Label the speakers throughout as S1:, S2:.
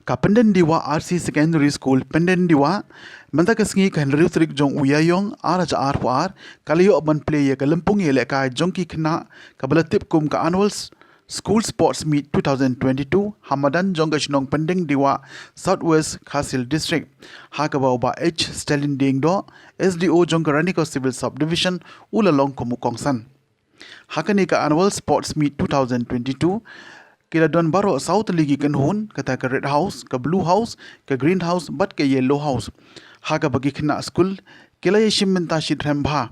S1: ka penden diwa RC Secondary School penden diwa menta kasngi kan riutrik jong uyayong araja arpuar kaliyo ban play ka lempung yelehkai jong ki khna ka balatip kum ka annual School Sports Meet 2022 Hamadan jong ka shnong pendeng diwa Southwest Khasil District hakabaw ba H Stalin Diengdoh SDO jong ka Raniko Civil Subdivision ulalong kumukongsan hakani ka annual Sports Meet 2022 kila don baro South Ligi kan hun kata ka Red House ka Blue House ka Green House bat ka Yellow House haka bagi kena school kila yeshim menta shid rembha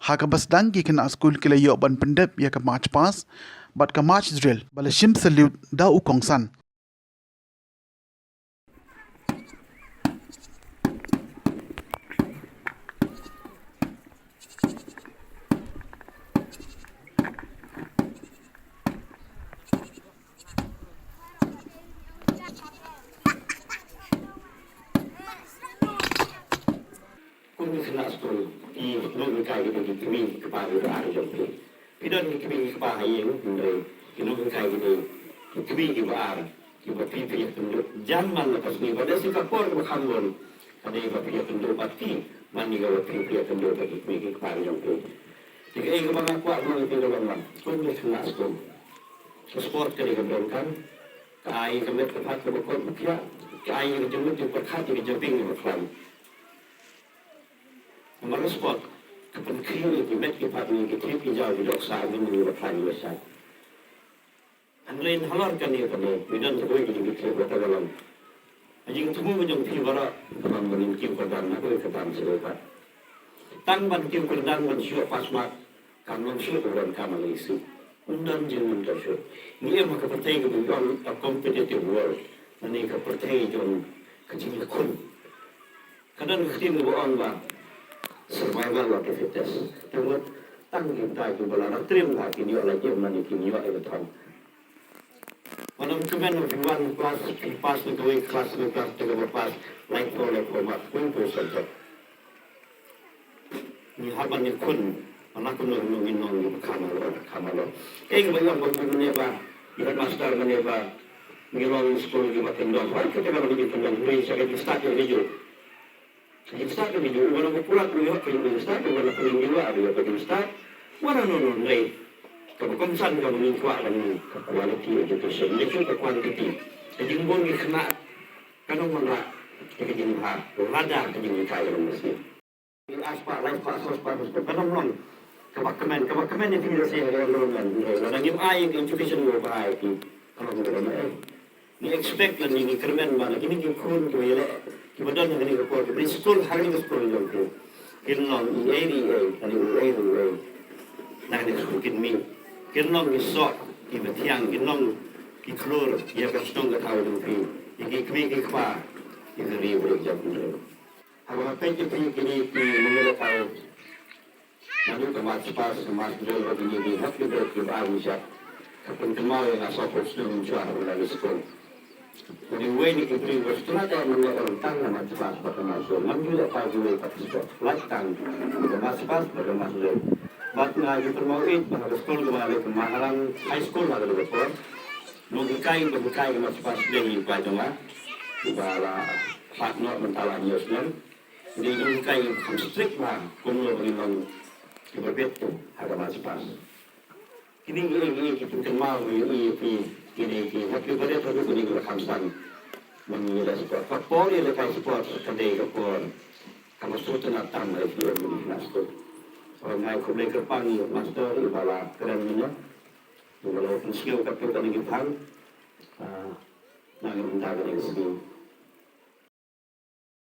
S1: haka bas dang ki kena school kila yo ban pendep ya ka march pass bat ka march drill bala shim salute da u kongsan
S2: kena school di jingkai kita di kami kepada ada jompi. Pidon di kami kepada yang dari jingkai kita di kami kepada kita pilih tunduk jangan lepas ni pada sikapor berkambun ada yang pilih tunduk pasti mandi kalau pilih tunduk bagi kami kepada jompi. Jika ingin banyak kuat mandi tunduk banyak. Kami kena school. Sport kali kebangkan. Kai kami tempat berkot mukia. Kai jingpyrkhat di jabieng khlaiñ. Mana sport kepentingan di match kita ini kita jauh di doksa ini berkali besar. Anlain halar kan ini pada bidan terus jadi kita berada dalam. Jika semua macam tiada dalam meninjau kerdan aku kerdan serupa. Tanpa meninjau kerdan mensyuk pasmat kan mensyuk orang kamar isi. Undan jangan tersyuk. Ini yang kepentingan kepentingan competitive world. Ini kepentingan jangan kecil kun. Kadang kita orang lah. Survival activities. Tengok tanggung kita itu berlaku terima kini oleh jam mana kini oleh betul. Malam kemarin orang kelas pas itu kelas tiga pas like oleh format pun saja. Ni haban ni kun anak kun nungin nungin kamalo. Banyak bangun apa? Ia master apa? Ngilong sekolah di Diengdoh. Kita kalau di Diengdoh, kita saya start video. Start video, wala mo pula tuloy ako yung start, wala ko yung ginawa, wala ko yung start, wala no, ngay. Kung saan ka mong kuha ng quality education, medyo ka quantity. Jadi mo ngi kena, kanong mga kajinha, rada kajinha kaya ng masih. Yung aspa, life pass, kanong lang, kabakaman yung tingin siya, wala yung ayang education mo ba ay, kanong mga ni expect lang ni kremen ba, kini yung kun ko yun, kemudian yang ini keluar dari school hari ini school yang tu, kinong area, nah ini school kinmi, kinong isok, kibetiang, kinong kiklor, ia kastong ketahui dulu, ini kami kikpa, ini ribu jam dulu. Apa yang kini mengelak tahu, maju ke mas dulu begini di hati berkibar siap, kapun kemau yang asal postum jual lagi school. Jadi ini kita setelah kita mengeluarkan tangan macam apa masuk, menjual pagi kita latang, kita masuk pada masuk. Batna kita mau pada sekolah kembali ke Mahalang High School ada lepas, berbukai masuk dari pajama, ibala partner mentala nyosnya, jadi berbukai strict lah, kumul beriman berbeda ada masuk pas. Ini kita kenal ini tapi pada waktu ini kita kamsan mengira sport. Faktor yang lekai sport kedai kapor. Kamu suatu natang dari film ini nasib. Orang main kumlei kerpangi master ibala keren minyak. Ibala skill kapur tadi kita hang. Nanti kita akan